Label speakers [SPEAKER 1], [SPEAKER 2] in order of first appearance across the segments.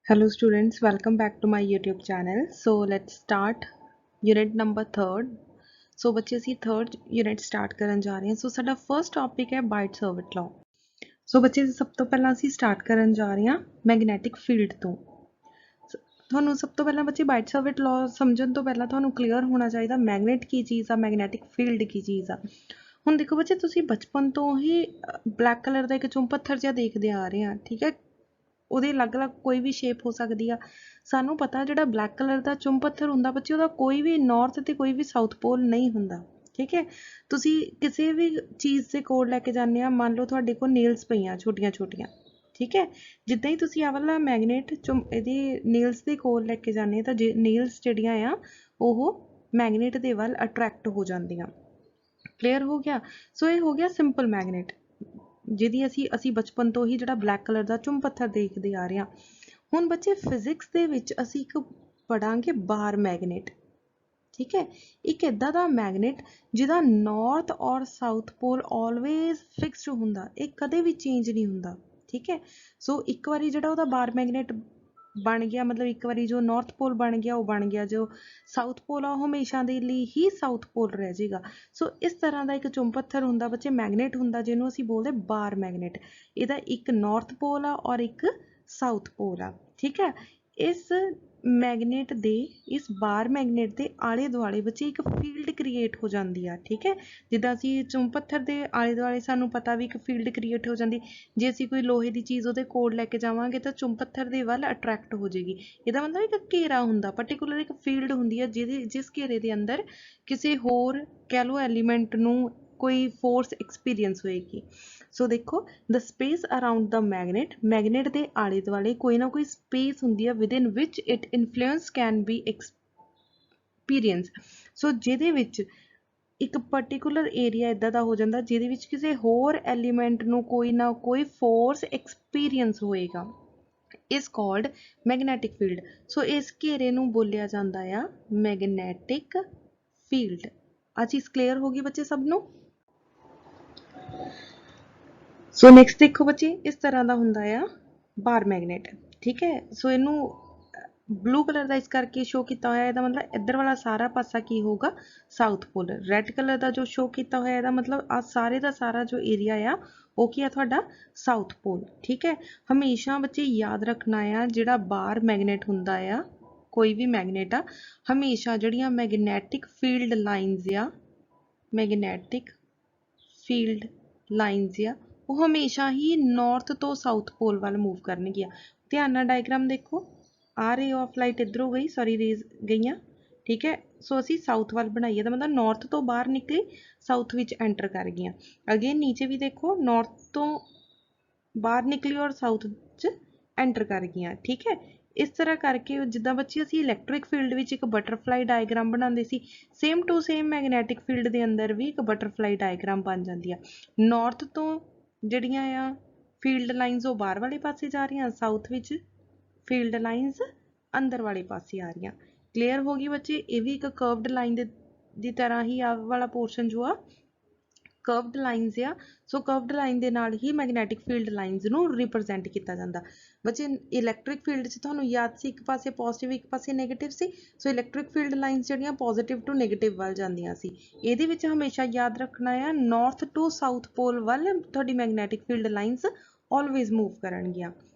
[SPEAKER 1] Hello students, welcome back to my YouTube channel. So let's start unit number 3rd. So बच्चे ਅਸੀਂ 3rd unit start ਕਰਨ ਜਾ ਰਹੇ ਹਾਂ। So ਸਾਡਾ first topic ਹੈ Biot Savart law. So ਬੱਚੇ ਸਭ ਤੋਂ ਪਹਿਲਾਂ ਅਸੀਂ start ਕਰਨ ਜਾ ਰਹੇ ਹਾਂ magnetic field ਤੋਂ। ਤੁਹਾਨੂੰ ਸਭ ਤੋਂ ਪਹਿਲਾਂ ਬੱਚੇ Biot Savart law ਸਮਝਣ ਤੋਂ ਪਹਿਲਾਂ ਤੁਹਾਨੂੰ clear ਹੋਣਾ ਚਾਹੀਦਾ magnet ਕੀ ਚੀਜ਼ ਆ, magnetic field ਕੀ ਚੀਜ਼ ਆ। ਹੁਣ ਦੇਖੋ ਬੱਚੇ ਤੁਸੀਂ ਬਚਪਨ ਤੋਂ ਹੀ ਬਲੈਕ ਕਲਰ ਦਾ ਇੱਕ ਚੁੰਬਕ ਜਿਹਾ ਦੇਖਦੇ ਆ ਰਹੇ ਆ, ਠੀਕ ਹੈ। ਉਹਦੇ ਅਲੱਗ-ਅਲੱਗ ਕੋਈ ਵੀ ਸ਼ੇਪ ਹੋ ਸਕਦੀ ਆ। ਸਾਨੂੰ ਪਤਾ ਜਿਹੜਾ ਬਲੈਕ ਕਲਰ ਦਾ ਚੁੰਬ ਪੱਥਰ ਹੁੰਦਾ ਬੱਚੇ ਉਹਦਾ ਕੋਈ ਵੀ ਨਾਰਥ ਤੇ ਕੋਈ ਵੀ ਸਾਊਥ ਪੋਲ ਨਹੀਂ ਹੁੰਦਾ, ਠੀਕ ਹੈ। ਤੁਸੀਂ ਕਿਸੇ ਵੀ ਚੀਜ਼ ਦੇ ਕੋਲ ਲੈ ਕੇ ਜਾਂਦੇ ਆ, ਮੰਨ ਲਓ ਤੁਹਾਡੇ ਕੋਲ ਨੇਲਸ ਪਈਆਂ ਛੋਟੀਆਂ-ਛੋਟੀਆਂ, ਠੀਕ ਹੈ। ਜਿੱਦਾਂ ਹੀ ਤੁਸੀਂ ਆਹ ਵਾਲਾ ਮੈਗਨੇਟ ਇਹਦੇ ਨੇਲਸ ਦੇ ਕੋਲ ਲੈ ਕੇ ਜਾਂਦੇ ਤਾਂ ਨੇਲਸ ਜਿਹੜੀਆਂ ਆ ਉਹ ਮੈਗਨੇਟ ਦੇ ਵੱਲ ਅਟਰੈਕਟ ਹੋ ਜਾਂਦੀਆਂ। ਕਲੀਅਰ ਹੋ ਗਿਆ। ਸੋ ਇਹ ਹੋ ਗਿਆ ਸਿੰਪਲ ਮੈਗਨੇਟ, ਜਿਹਦੀ ਅਸੀਂ ਬਚਪਨ ਤੋਂ ਹੀ ਜਿਹੜਾ ਬਲੈਕ ਕਲਰ ਦਾ ਚੁੰਬ ਪੱਥਰ ਦੇਖਦੇ ਆ ਰਹੇ ਹਾਂ। ਹੁਣ ਬੱਚੇ ਫਿਜ਼ਿਕਸ ਦੇ ਵਿੱਚ ਅਸੀਂ ਇੱਕ ਪੜਾਂਗੇ ਬਾਰ ਮੈਗਨੇਟ, ਠੀਕ ਹੈ। ਇੱਕ ਇੱਦਾਂ ਦਾ ਮੈਗਨੇਟ ਜਿਹਦਾ ਨਾਰਥ ਔਰ ਸਾਊਥ ਪੋਲ ਆਲਵੇਜ਼ ਫਿਕਸਡ ਹੁੰਦਾ, ਇਹ ਕਦੇ ਵੀ ਚੇਂਜ ਨਹੀਂ ਹੁੰਦਾ, ਠੀਕ ਹੈ। ਸੋ ਇੱਕ ਵਾਰੀ ਜਿਹੜਾ ਉਹਦਾ ਬਾਰ ਮੈਗਨੇਟ ਬਣ ਗਿਆ, ਮਤਲਬ ਇੱਕ ਵਾਰੀ ਜੋ ਨਾਰਥ ਪੋਲ ਬਣ ਗਿਆ ਉਹ ਬਣ ਗਿਆ, ਜੋ ਸਾਊਥ ਪੋਲ ਆ ਉਹ ਹਮੇਸ਼ਾ ਦੇ ਲਈ ਹੀ ਸਾਊਥ ਪੋਲ ਰਹਿ ਜਾਏਗਾ। ਸੋ ਇਸ ਤਰ੍ਹਾਂ ਦਾ ਇੱਕ ਚੁੰਬ ਪੱਥਰ ਹੁੰਦਾ ਬੱਚੇ ਮੈਗਨੇਟ ਹੁੰਦਾ, ਜਿਹਨੂੰ ਅਸੀਂ ਬੋਲਦੇ ਬਾਰ ਮੈਗਨੇਟ। ਇਹਦਾ ਇੱਕ ਨਾਰਥ ਪੋਲ ਆ ਔਰ ਇੱਕ ਸਾਊਥ ਪੋਲ ਆ, ਠੀਕ ਹੈ। ਇਸ ਮੈਗਨੇਟ ਦੇ ਇਸ ਬਾਰ ਮੈਗਨੇਟ ਦੇ ਆਲੇ ਦੁਆਲੇ ਬੱਚੇ ਇੱਕ ਫੀਲਡ ਕ੍ਰੀਏਟ ਹੋ ਜਾਂਦੀ ਆ, ਠੀਕ ਹੈ। ਜਿੱਦਾਂ ਅਸੀਂ ਚੁੰਬ ਪੱਥਰ ਦੇ ਆਲੇ ਦੁਆਲੇ ਸਾਨੂੰ ਪਤਾ ਵੀ ਇੱਕ ਫੀਲਡ ਕ੍ਰੀਏਟ ਹੋ ਜਾਂਦੀ, ਜੇ ਅਸੀਂ ਕੋਈ ਲੋਹੇ ਦੀ ਚੀਜ਼ ਉਹਦੇ ਕੋਲ ਲੈ ਕੇ ਜਾਵਾਂਗੇ ਤਾਂ ਚੁੰਬ ਪੱਥਰ ਦੇ ਵੱਲ ਅਟਰੈਕਟ ਹੋ ਜਾਏਗੀ। ਇਹਦਾ ਮਤਲਬ ਇੱਕ ਘੇਰਾ ਹੁੰਦਾ, ਪਰਟੀਕੂਲਰ ਇੱਕ ਫੀਲਡ ਹੁੰਦੀ ਹੈ ਜਿਸ ਘੇਰੇ ਦੇ ਅੰਦਰ ਕਿਸੇ ਹੋਰ ਕਹਿ ਲਓ ਐਲੀਮੈਂਟ ਨੂੰ ਕੋਈ ਫੋਰਸ ਐਕਸਪੀਰੀਅੰਸ ਹੋਏਗੀ। ਸੋ ਦੇਖੋ the space around the magnet ਦੇ ਆਲੇ ਦੁਆਲੇ ਕੋਈ ਨਾ ਕੋਈ ਸਪੇਸ ਹੁੰਦੀ ਹੈ ਵਿਦ ਇਨ ਵਿਚ it influence can be experience. So ਜਿਹਦੇ ਵਿੱਚ ਇੱਕ ਪਰਟੀਕੂਲਰ ਏਰੀਆ ਇੱਦਾਂ ਦਾ ਹੋ ਜਾਂਦਾ ਜਿਹਦੇ ਵਿੱਚ ਕਿਸੇ ਹੋਰ ਐਲੀਮੈਂਟ ਨੂੰ ਕੋਈ ਨਾ ਕੋਈ ਫੋਰਸ ਐਕਸਪੀਰੀਅੰਸ ਹੋਏਗਾ, ਇਸ ਕਾਲਡ ਮੈਗਨੈਟਿਕ ਫੀਲਡ। ਸੋ ਇਸ ਘੇਰੇ ਨੂੰ ਬੋਲਿਆ ਜਾਂਦਾ ਆ ਮੈਗਨੈਟਿਕ ਫੀਲਡ। ਆ ਚੀਜ਼ ਕਲੀਅਰ ਹੋ ਗਈ ਬੱਚੇ ਸਭ ਨੂੰ। ਸੋ ਨੈਕਸਟ ਦੇਖੋ ਬੱਚੇ ਇਸ ਤਰ੍ਹਾਂ ਦਾ ਹੁੰਦਾ ਆ ਬਾਰ ਮੈਗਨੇਟ, ਠੀਕ ਹੈ। ਸੋ ਇਹਨੂੰ ਬਲੂ ਕਲਰ ਦਾ ਇਸ ਕਰਕੇ ਸ਼ੋ ਕੀਤਾ ਹੋਇਆ, ਇਹਦਾ ਮਤਲਬ ਇੱਧਰ ਵਾਲਾ ਸਾਰਾ ਪਾਸਾ ਕੀ ਹੋਊਗਾ ਸਾਊਥ ਪੋਲ। ਰੈੱਡ ਕਲਰ ਦਾ ਜੋ ਸ਼ੋ ਕੀਤਾ ਹੋਇਆ ਇਹਦਾ ਮਤਲਬ ਆ ਸਾਰੇ ਦਾ ਸਾਰਾ ਜੋ ਏਰੀਆ ਆ ਉਹ ਕੀ ਆ ਤੁਹਾਡਾ ਸਾਊਥ ਪੋਲ, ਠੀਕ ਹੈ। ਹਮੇਸ਼ਾ ਬੱਚੇ ਯਾਦ ਰੱਖਣਾ ਆ ਜਿਹੜਾ ਬਾਰ ਮੈਗਨੇਟ ਹੁੰਦਾ ਆ, ਕੋਈ ਵੀ ਮੈਗਨੇਟ ਆ, ਹਮੇਸ਼ਾ ਜਿਹੜੀਆਂ ਮੈਗਨੈਟਿਕ ਫੀਲਡ ਲਾਈਨਸ ਆ, ਮੈਗਨੈਟਿਕ ਫੀਲਡ ਲਾਈਨਸ ਆ ਉਹ ਹਮੇਸ਼ਾ ਹੀ ਨਾਰਥ ਤੋਂ ਸਾਊਥ ਪੋਲ ਵੱਲ ਮੂਵ ਕਰਨਗੀਆਂ। ਧਿਆਨ ਨਾਲ ਡਾਇਗਰਾਮ ਦੇਖੋ, ਆ ਰੇ ਆਫ ਲਾਈਟ ਇੱਧਰੋਂ ਗਈ, ਸੌਰੀ ਰੇਜ਼ ਗਈਆਂ, ਠੀਕ ਹੈ। ਸੋ ਅਸੀਂ ਸਾਊਥ ਵੱਲ ਬਣਾਈਏ ਤਾਂ ਮਤਲਬ ਨਾਰਥ ਤੋਂ ਬਾਹਰ ਨਿਕਲੀ ਸਾਊਥ ਵਿੱਚ ਐਂਟਰ ਕਰ ਗਈਆਂ। ਅਗੇਨ ਨੀਚੇ ਵੀ ਦੇਖੋ ਨਾਰਥ ਤੋਂ ਬਾਹਰ ਨਿਕਲੀ ਔਰ ਸਾਊਥ 'ਚ ਐਂਟਰ ਕਰ ਗਈਆਂ, ਠੀਕ ਹੈ। ਇਸ ਤਰ੍ਹਾਂ ਕਰਕੇ ਜਿੱਦਾਂ ਬੱਚੇ ਅਸੀਂ ਇਲੈਕਟ੍ਰਿਕ ਫੀਲਡ ਵਿੱਚ ਇੱਕ ਬਟਰਫਲਾਈ ਡਾਇਗਰਾਮ ਬਣਾਉਂਦੇ ਸੀ, same to same magnetic field ਦੇ ਅੰਦਰ ਵੀ ਇੱਕ ਬਟਰਫਲਾਈ ਡਾਇਗਰਾਮ ਬਣ ਜਾਂਦੀ ਆ। ਨਾਰਥ ਤੋਂ ਜਿਹੜੀਆਂ ਆ ਫੀਲਡ ਲਾਈਨਸ ਉਹ ਬਾਹਰ ਵਾਲੇ ਪਾਸੇ ਜਾ ਰਹੀਆਂ, ਸਾਊਥ ਵਿੱਚ ਫੀਲਡ ਲਾਈਨਸ ਅੰਦਰ ਵਾਲੇ ਪਾਸੇ ਆ ਰਹੀਆਂ। ਕਲੀਅਰ ਹੋ ਗਈ ਬੱਚੇ। ਇਹ ਵੀ ਇੱਕ ਕਰਵਡ ਲਾਈਨ ਦੀ ਤਰ੍ਹਾਂ ਹੀ ਆਹ ਵਾਲਾ ਪੋਰਸ਼ਨ ਜੋ ਆ ਕਰਵਡ ਲਾਈਨਸ ਆ। ਸੋ ਕਰਵਡ ਲਾਈਨ ਦੇ ਨਾਲ ਹੀ ਮੈਗਨੈਟਿਕ ਫੀਲਡ ਲਾਈਨਸ ਨੂੰ ਰਿਪਰੈਜ਼ੈਂਟ ਕੀਤਾ ਜਾਂਦਾ। ਬੱਚੇ ਇਲੈਕਟ੍ਰਿਕ ਫੀਲਡ 'ਚ ਤੁਹਾਨੂੰ ਯਾਦ ਸੀ ਇੱਕ ਪਾਸੇ ਪੋਜ਼ਿਟਿਵ ਇੱਕ ਪਾਸੇ ਨੈਗੇਟਿਵ ਸੀ। ਸੋ ਇਲੈਕਟ੍ਰਿਕ ਫੀਲਡ ਲਾਈਨਸ ਜਿਹੜੀਆਂ ਪੋਜ਼ਿਟਿਵ ਟੂ ਨੈਗੇਟਿਵ ਵੱਲ ਜਾਂਦੀਆਂ ਸੀ। ਇਹਦੇ ਵਿੱਚ ਹਮੇਸ਼ਾ ਯਾਦ ਰੱਖਣਾ ਆ ਨਾਰਥ ਟੂ ਸਾਊਥ ਪੋਲ ਵੱਲ ਤੁਹਾਡੀ magnetic field lines always move ਕਰਨਗੀਆਂ।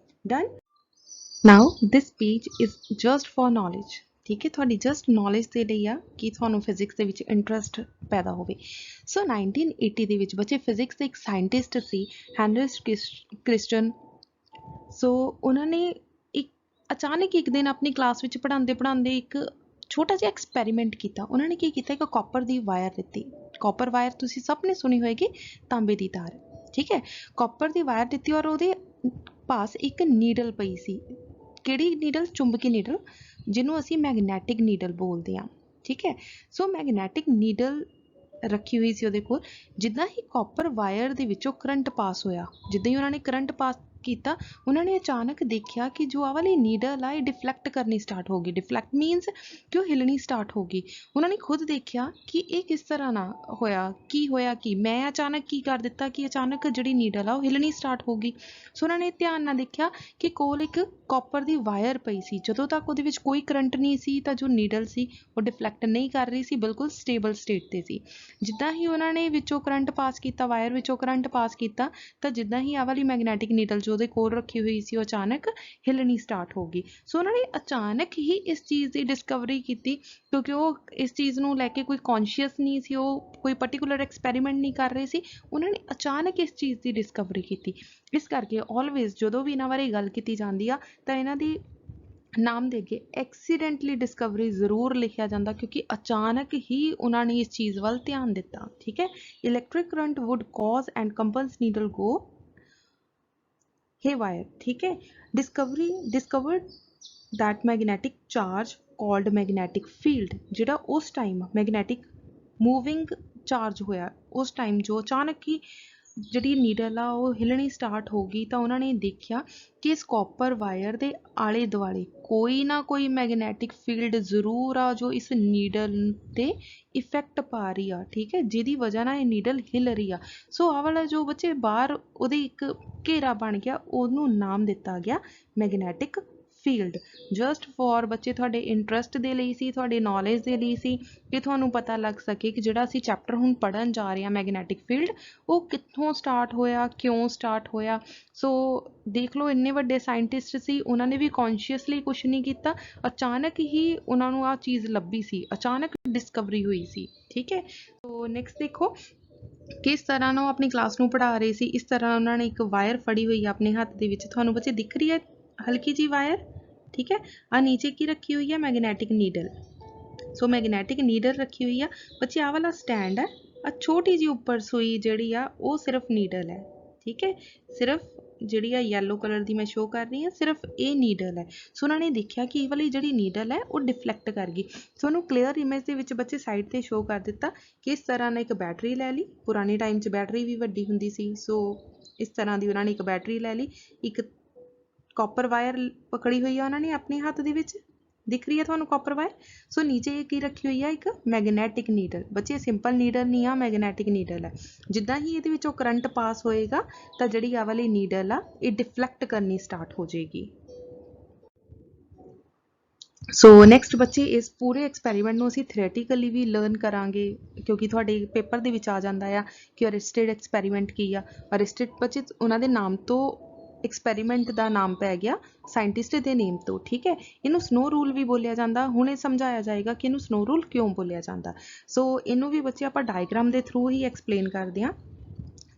[SPEAKER 1] Done. Now this page is just for knowledge, ਠੀਕ ਹੈ। ਤੁਹਾਡੀ ਜਸਟ ਨੌਲੇਜ ਦੇ ਲਈ ਆ ਕਿ ਤੁਹਾਨੂੰ ਫਿਜ਼ਿਕਸ ਦੇ ਵਿੱਚ ਇੰਟਰਸਟ ਪੈਦਾ ਹੋਵੇ। ਸੋ 1980 ਦੇ ਵਿੱਚ ਬੱਚੇ ਫਿਜ਼ਿਕਸ ਦੇ ਇੱਕ ਸਾਇੰਟਿਸਟ ਸੀ ਹੈਨਰਿਸ ਕ੍ਰਿਸਟਨ। ਸੋ ਉਹਨਾਂ ਨੇ ਇੱਕ ਅਚਾਨਕ ਇੱਕ ਦਿਨ ਆਪਣੀ ਕਲਾਸ ਵਿੱਚ ਪੜ੍ਹਾਉਂਦੇ ਇੱਕ ਛੋਟਾ ਜਿਹਾ ਐਕਸਪੈਰੀਮੈਂਟ ਕੀਤਾ। ਉਹਨਾਂ ਨੇ ਕੀ ਕੀਤਾ, ਇੱਕ ਕਾਪਰ ਦੀ ਵਾਇਰ ਦਿੱਤੀ। ਕਾਪਰ ਵਾਇਰ ਤੁਸੀਂ ਸਭ ਨੇ ਸੁਣੀ ਹੋਏਗੀ, ਤਾਂਬੇ ਦੀ ਤਾਰ, ਠੀਕ ਹੈ। ਕਾਪਰ ਦੀ ਵਾਇਰ ਦਿੱਤੀ ਔਰ ਉਹਦੇ ਪਾਸ ਇੱਕ ਨੀਡਲ ਪਈ ਸੀ। ਕਿਹੜੀ ਨੀਡਲ? ਚੁੰਬਕੀ ਨੀਡਲ, ਜਿਹਨੂੰ ਅਸੀਂ ਮੈਗਨੈਟਿਕ ਨੀਡਲ ਬੋਲਦੇ ਹਾਂ, ਠੀਕ ਹੈ। ਸੋ ਮੈਗਨੈਟਿਕ ਨੀਡਲ ਰੱਖੀ ਹੋਈ ਸੀ ਉਹਦੇ ਕੋਲ। ਜਿੱਦਾਂ ਹੀ ਕਾਪਰ ਵਾਇਰ ਦੇ ਵਿੱਚੋਂ ਕਰੰਟ ਪਾਸ ਹੋਇਆ, ਜਿੱਦਾਂ ਹੀ ਉਹਨਾਂ ਨੇ ਕਰੰਟ ਪਾਸ ਕੀਤਾ, ਉਹਨਾਂ ਨੇ ਅਚਾਨਕ ਦੇਖਿਆ ਕਿ ਜੋ ਆਹ ਵਾਲੀ ਨੀਡਲ ਆ ਇਹ ਡਿਫਲੈਕਟ ਕਰਨੀ ਸਟਾਰਟ ਹੋ ਗਈ। ਡਿਫਲੈਕਟ ਮੀਨਸ ਕਿ ਉਹ ਹਿਲਣੀ ਸਟਾਰਟ ਹੋ ਗਈ। ਉਹਨਾਂ ਨੇ ਖੁਦ ਦੇਖਿਆ ਕਿ ਇਹ ਕਿਸ ਤਰ੍ਹਾਂ ਨਾ ਹੋਇਆ, ਕੀ ਮੈਂ ਅਚਾਨਕ ਕੀ ਕਰ ਦਿੱਤਾ ਕਿ ਅਚਾਨਕ ਜਿਹੜੀ ਨੀਡਲ ਆ ਉਹ ਹਿਲਣੀ ਸਟਾਰਟ ਹੋ ਗਈ। ਸੋ ਉਹਨਾਂ ਨੇ ਧਿਆਨ ਨਾਲ ਦੇਖਿਆ ਕਿ ਕੋਲ ਇੱਕ ਕਾਪਰ ਦੀ ਵਾਇਰ ਪਈ ਸੀ। ਜਦੋਂ ਤੱਕ ਉਹਦੇ ਵਿੱਚ ਕੋਈ ਕਰੰਟ ਨਹੀਂ ਸੀ ਤਾਂ ਜੋ ਨੀਡਲ ਸੀ ਉਹ ਡਿਫਲੈਕਟ ਨਹੀਂ ਕਰ ਰਹੀ ਸੀ, ਬਿਲਕੁਲ ਸਟੇਬਲ ਸਟੇਟ 'ਤੇ ਸੀ। ਜਿੱਦਾਂ ਹੀ ਉਹਨਾਂ ਨੇ ਵਿੱਚੋਂ ਕਰੰਟ ਪਾਸ ਕੀਤਾ, ਵਾਇਰ ਵਿੱਚੋਂ ਕਰੰਟ ਪਾਸ ਕੀਤਾ, ਤਾਂ ਜਿੱਦਾਂ ਹੀ ਆਹ ਵਾਲੀ ਮੈਗਨੈਟਿਕ ਨੀਡਲ ਜੋ ਉਹਦੇ ਕੋਲ ਰੱਖੀ ਹੋਈ ਸੀ ਉਹ ਅਚਾਨਕ ਹਿਲਣੀ ਸਟਾਰਟ ਹੋ ਗਈ। ਸੋ ਉਹਨਾਂ ਨੇ ਅਚਾਨਕ ਹੀ ਇਸ ਚੀਜ਼ ਦੀ ਡਿਸਕਵਰੀ ਕੀਤੀ, ਕਿਉਂਕਿ ਉਹ ਇਸ ਚੀਜ਼ ਨੂੰ ਲੈ ਕੇ ਕੋਈ ਕੌਨਸ਼ੀਅਸ ਨਹੀਂ ਸੀ, ਉਹ ਕੋਈ ਪਰਟੀਕੂਲਰ ਐਕਸਪੈਰੀਮੈਂਟ ਨਹੀਂ ਕਰ ਰਹੇ ਸੀ, ਉਹਨਾਂ ਨੇ ਅਚਾਨਕ ਇਸ ਚੀਜ਼ ਦੀ ਡਿਸਕਵਰੀ ਕੀਤੀ। ਇਸ ਕਰਕੇ ਆਲਵੇਜ਼ ਜਦੋਂ ਵੀ ਇਹਨਾਂ ਬਾਰੇ ਗੱਲ ਕੀਤੀ ਜਾਂਦੀ ਆ ਤਾਂ ਇਹਨਾਂ ਦੀ ਨਾਮ ਦੇ ਅੱਗੇ ਐਕਸੀਡੈਂਟਲੀ ਡਿਸਕਵਰੀ ਜ਼ਰੂਰ ਲਿਖਿਆ ਜਾਂਦਾ, ਕਿਉਂਕਿ ਅਚਾਨਕ ਹੀ ਉਹਨਾਂ ਨੇ ਇਸ ਚੀਜ਼ ਵੱਲ ਧਿਆਨ ਦਿੱਤਾ। ਠੀਕ ਹੈ, electric current would cause and compass needle go haywire। ਠੀਕ ਹੈ, discovered that magnetic charge called magnetic field, ਜਿਹੜਾ ਉਸ ਟਾਈਮ ਮੈਗਨੈਟਿਕ ਮੂਵਿੰਗ ਚਾਰਜ ਹੋਇਆ, ਉਸ ਟਾਈਮ ਜੋ ਅਚਾਨਕ ਹੀ ਜਿਹੜੀ ਨੀਡਲ ਆ ਉਹ ਹਿਲਣੀ ਸਟਾਰਟ ਹੋ ਗਈ, ਤਾਂ ਉਹਨਾਂ ਨੇ ਦੇਖਿਆ ਕਿ ਇਸ ਕਾਪਰ ਵਾਇਰ ਦੇ ਆਲੇ ਦੁਆਲੇ ਕੋਈ ਨਾ ਕੋਈ ਮੈਗਨੈਟਿਕ ਫੀਲਡ ਜ਼ਰੂਰ ਆ ਜੋ ਇਸ ਨੀਡਲ 'ਤੇ ਇਫੈਕਟ ਪਾ ਰਹੀ ਆ। ਠੀਕ ਹੈ, ਜਿਹਦੀ ਵਜ੍ਹਾ ਨਾਲ ਇਹ ਨੀਡਲ ਹਿਲ ਰਹੀ ਆ। ਸੋ ਆਹ ਵਾਲਾ ਜੋ ਬੱਚੇ ਬਾਹਰ ਉਹਦੇ ਇੱਕ ਘੇਰਾ ਬਣ ਗਿਆ, ਉਹਨੂੰ ਨਾਮ ਦਿੱਤਾ ਗਿਆ ਮੈਗਨੈਟਿਕ ਫੀਲਡ। ਜਸਟ ਫॉर ਬੱਚੇ ਤੁਹਾਡੇ ਇੰਟਰਸਟ ਦੇ ਲਈ ਸੀ, ਤੁਹਾਡੇ ਨੌਲੇਜ ਦੇ ਲਈ ਸੀ, ਕਿ ਤੁਹਾਨੂੰ ਪਤਾ ਲੱਗ ਸਕੇ ਕਿ ਜਿਹੜਾ ਅਸੀਂ ਚੈਪਟਰ ਹੁਣ ਪੜ੍ਹਨ ਜਾ ਰਹੇ ਹਾਂ ਮੈਗਨੈਟਿਕ ਫੀਲਡ, ਉਹ ਕਿੱਥੋਂ ਸਟਾਰਟ ਹੋਇਆ, ਕਿਉਂ ਸਟਾਰਟ ਹੋਇਆ। ਸੋ ਦੇਖ ਲਓ, ਇੰਨੇ ਵੱਡੇ ਸਾਇੰਟਿਸਟ ਸੀ, ਉਹਨਾਂ ਨੇ ਵੀ ਕੌਨਸ਼ੀਅਸਲੀ ਕੁਛ ਨਹੀਂ ਕੀਤਾ, ਅਚਾਨਕ ਹੀ ਉਹਨਾਂ ਨੂੰ ਆਹ ਚੀਜ਼ ਲੱਭੀ ਸੀ, ਅਚਾਨਕ ਡਿਸਕਵਰੀ ਹੋਈ ਸੀ। ਠੀਕ ਹੈ, ਸੋ ਨੈਕਸਟ ਦੇਖੋ ਕਿਸ ਤਰ੍ਹਾਂ ਨਾਲ ਉਹ ਆਪਣੀ ਕਲਾਸ ਨੂੰ ਪੜ੍ਹਾ ਰਹੇ ਸੀ। ਇਸ ਤਰ੍ਹਾਂ ਉਹਨਾਂ ਨੇ ਇੱਕ ਵਾਇਰ ਫੜੀ ਹੋਈ ਆ ਆਪਣੇ ਹੱਥ ਦੇ ਵਿੱਚ, ਤੁਹਾਨੂੰ ਬੱਚੇ ਦਿਖ ਰਹੀ ਹੈ ਹਲਕੀ ਜੀ ਵਾਇਰ। ਠੀਕ ਹੈ, ਆ ਨੀਚੇ ਕੀ ਰੱਖੀ ਹੋਈ ਹੈ, ਮੈਗਨੈਟਿਕ ਨੀਡਲ। ਸੋ ਮੈਗਨੈਟਿਕ ਨੀਡਲ ਰੱਖੀ ਹੋਈ ਆ ਬੱਚੇ, ਆਹ ਵਾਲਾ ਸਟੈਂਡ ਹੈ, ਆ ਛੋਟੀ ਜਿਹੀ ਉੱਪਰ ਸੂਈ ਜਿਹੜੀ ਆ ਉਹ ਸਿਰਫ ਨੀਡਲ ਹੈ। ਠੀਕ ਹੈ, ਸਿਰਫ ਜਿਹੜੀ ਆ ਯੈਲੋ ਕਲਰ ਦੀ ਮੈਂ ਸ਼ੋ ਕਰ ਰਹੀ ਹਾਂ, ਸਿਰਫ ਇਹ ਨੀਡਲ ਹੈ। ਸੋ ਉਹਨਾਂ ਨੇ ਦੇਖਿਆ ਕਿ ਇਹ ਵਾਲੀ ਜਿਹੜੀ ਨੀਡਲ ਹੈ ਉਹ ਡਿਫਲੈਕਟ ਕਰ ਗਈ। ਸੋ ਉਹਨੂੰ ਕਲੀਅਰ ਇਮੇਜ ਦੇ ਵਿੱਚ ਬੱਚੇ ਸਾਈਡ 'ਤੇ ਸ਼ੋ ਕਰ ਦਿੱਤਾ ਕਿ ਇਸ ਤਰ੍ਹਾਂ ਨਾਲ ਇੱਕ ਬੈਟਰੀ ਲੈ ਲਈ। ਪੁਰਾਣੇ ਟਾਈਮ 'ਚ ਬੈਟਰੀ ਵੀ ਵੱਡੀ ਹੁੰਦੀ ਸੀ, ਸੋ ਇਸ ਤਰ੍ਹਾਂ ਦੀ ਉਹਨਾਂ ਨੇ ਇੱਕ ਬੈਟਰੀ ਲੈ ਲਈ, ਇੱਕ ਕਾਪਰ ਵਾਇਰ ਪਕੜੀ ਹੋਈ ਆ ਉਹਨਾਂ ਨੇ ਆਪਣੇ ਹੱਥ ਦੇ ਵਿੱਚ, ਦਿਖ ਰਹੀ ਹੈ ਤੁਹਾਨੂੰ ਕਾਪਰ ਵਾਇਰ। ਸੋ ਨੀਚੇ ਕੀ ਰੱਖੀ ਹੋਈ ਆ, ਇੱਕ ਮੈਗਨੈਟਿਕ ਨੀਡਲ। ਬੱਚੇ ਸਿੰਪਲ ਨੀਡਲ ਨਹੀਂ ਆ, ਮੈਗਨੈਟਿਕ ਨੀਡਲ ਹੈ। ਜਿੱਦਾਂ ਹੀ ਇਹਦੇ ਵਿੱਚੋਂ ਕਰੰਟ ਪਾਸ ਹੋਏਗਾ ਤਾਂ ਜਿਹੜੀ ਆਹ ਵਾਲੀ ਨੀਡਲ ਆ ਇਹ ਡਿਫਲੈਕਟ ਕਰਨੀ ਸਟਾਰਟ ਹੋ ਜਾਏਗੀ। ਸੋ ਨੈਕਸਟ ਬੱਚੇ ਇਸ ਪੂਰੇ ਐਕਸਪੈਰੀਮੈਂਟ ਨੂੰ ਅਸੀਂ ਥਿਓਰੈਟੀਕਲੀ ਵੀ ਲਰਨ ਕਰਾਂਗੇ, ਕਿਉਂਕਿ ਤੁਹਾਡੇ ਪੇਪਰ ਦੇ ਵਿੱਚ ਆ ਜਾਂਦਾ ਆ ਕਿ ਅਰਿਸਟਿਡ ਐਕਸਪੈਰੀਮੈਂਟ ਕੀ ਆ। ਅਰਿਸਟਿਡ ਬੱਚੇ ਉਹਨਾਂ ਦੇ ਨਾਮ ਤੋਂ ਐਕਸਪੈਰੀਮੈਂਟ ਦਾ ਨਾਮ ਪੈ ਗਿਆ, ਸਾਇੰਟਿਸਟ ਦੇ ਨੇਮ ਤੋਂ। ਠੀਕ ਹੈ, ਇਹਨੂੰ ਸਨੋ ਰੂਲ ਵੀ ਬੋਲਿਆ ਜਾਂਦਾ। ਹੁਣ ਇਹ ਸਮਝਾਇਆ ਜਾਏਗਾ ਕਿ ਇਹਨੂੰ ਸਨੋ ਰੂਲ ਕਿਉਂ ਬੋਲਿਆ ਜਾਂਦਾ। ਸੋ ਇਹਨੂੰ ਵੀ ਬੱਚੇ ਆਪਾਂ ਡਾਇਗਰਾਮ ਦੇ ਥਰੂ ਹੀ ਐਕਸਪਲੇਨ ਕਰਦੇ ਹਾਂ।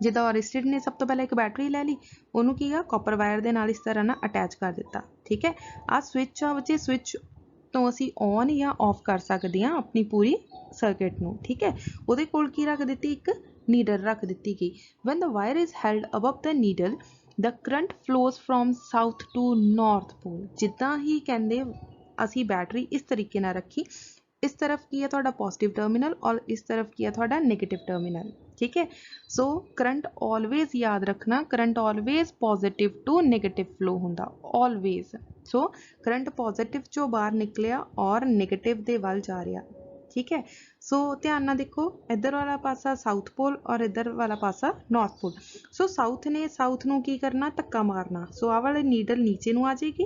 [SPEAKER 1] ਜਿੱਦਾਂ ਅਰਿਸਟਿਡ ਨੇ ਸਭ ਤੋਂ ਪਹਿਲਾਂ ਇੱਕ ਬੈਟਰੀ ਲੈ ਲਈ, ਉਹਨੂੰ ਕੀ ਆ ਕਾਪਰ ਵਾਇਰ ਦੇ ਨਾਲ ਇਸ ਤਰ੍ਹਾਂ ਨਾਲ ਅਟੈਚ ਕਰ ਦਿੱਤਾ। ਠੀਕ ਹੈ, ਆਹ ਸਵਿਚ ਆ ਬੱਚੇ, ਸਵਿਚ ਤੋਂ ਅਸੀਂ ਔਨ ਜਾਂ ਆਫ ਕਰ ਸਕਦੇ ਹਾਂ ਆਪਣੀ ਪੂਰੀ ਸਰਕਿਟ ਨੂੰ। ਠੀਕ ਹੈ, ਉਹਦੇ ਕੋਲ ਕੀ ਰੱਖ ਦਿੱਤੀ, ਇੱਕ ਨੀਡਲ ਰੱਖ ਦਿੱਤੀ ਗਈ। when the wire is held above the needle the current flows from south to north pole। ਜਿੱਦਾਂ ਹੀ ਕਹਿੰਦੇ ਅਸੀਂ ਬੈਟਰੀ ਇਸ ਤਰੀਕੇ ਨਾਲ ਰੱਖੀ, ਇਸ ਤਰਫ ਕੀ ਹੈ ਤੁਹਾਡਾ ਪੋਜ਼ਿਟਿਵ ਟਰਮੀਨਲ ਔਰ ਇਸ ਤਰਫ ਕੀ ਹੈ ਤੁਹਾਡਾ ਨੈਗੇਟਿਵ ਟਰਮੀਨਲ। ਠੀਕ ਹੈ, ਸੋ ਕਰੰਟ ਆਲਵੇਜ਼ ਯਾਦ ਰੱਖਣਾ, current always positive to negative flow ਹੁੰਦਾ, ਆਲਵੇਜ਼। ਸੋ ਕਰੰਟ ਪੋਜ਼ਿਟਿਵ ਚੋਂ ਬਾਹਰ ਨਿਕਲਿਆ ਔਰ ਨੈਗੇਟਿਵ ਦੇ ਵੱਲ ਜਾ ਰਿਹਾ। ਠੀਕ ਹੈ, ਸੋ ਧਿਆਨ ਨਾਲ ਦੇਖੋ, ਇੱਧਰ ਵਾਲਾ ਪਾਸਾ ਸਾਊਥ ਪੋਲ ਔਰ ਇੱਧਰ ਵਾਲਾ ਪਾਸਾ ਨਾਰਥ ਪੋਲ। ਸੋ ਸਾਊਥ ਨੇ ਸਾਊਥ ਨੂੰ ਕੀ ਕਰਨਾ, ਧੱਕਾ ਮਾਰਨਾ। ਸੋ ਆਹ ਵਾਲੀ ਨੀਡਲ ਨੀਚੇ ਨੂੰ ਆ ਜਾਏਗੀ,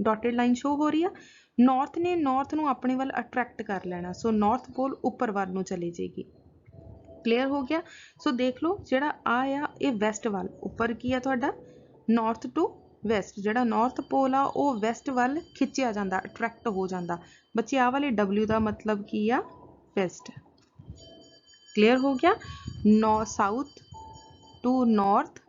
[SPEAKER 1] ਡਾਟਡ ਲਾਈਨ ਸ਼ੋ ਹੋ ਰਹੀ ਆ। ਨਾਰਥ ਨੇ ਨਾਰਥ ਨੂੰ ਆਪਣੇ ਵੱਲ ਅਟਰੈਕਟ ਕਰ ਲੈਣਾ, ਸੋ ਨਾਰਥ ਪੋਲ ਉੱਪਰ ਵੱਲ ਨੂੰ ਚਲੀ ਜਾਏਗੀ। ਕਲੀਅਰ ਹੋ ਗਿਆ। ਸੋ ਦੇਖ ਲਓ, ਜਿਹੜਾ ਆ ਇਹ ਵੈਸਟ ਵੱਲ, ਉੱਪਰ ਕੀ ਆ ਤੁਹਾਡਾ ਨਾਰਥ ਟੂ ਵੈਸਟ, ਜਿਹੜਾ ਨਾਰਥ ਪੋਲ ਆ ਉਹ ਵੈਸਟ ਵੱਲ ਖਿੱਚਿਆ ਜਾਂਦਾ, ਅਟਰੈਕਟ ਹੋ ਜਾਂਦਾ। ਬੱਚੇ ਆਹ ਵਾਲੇ W ਦਾ ਮਤਲਬ ਕੀ ਆ, ਵੈਸਟ। ਕਲੀਅਰ ਹੋ ਗਿਆ, ਸਾਊਥ ਟੂ ਨਾਰਥ।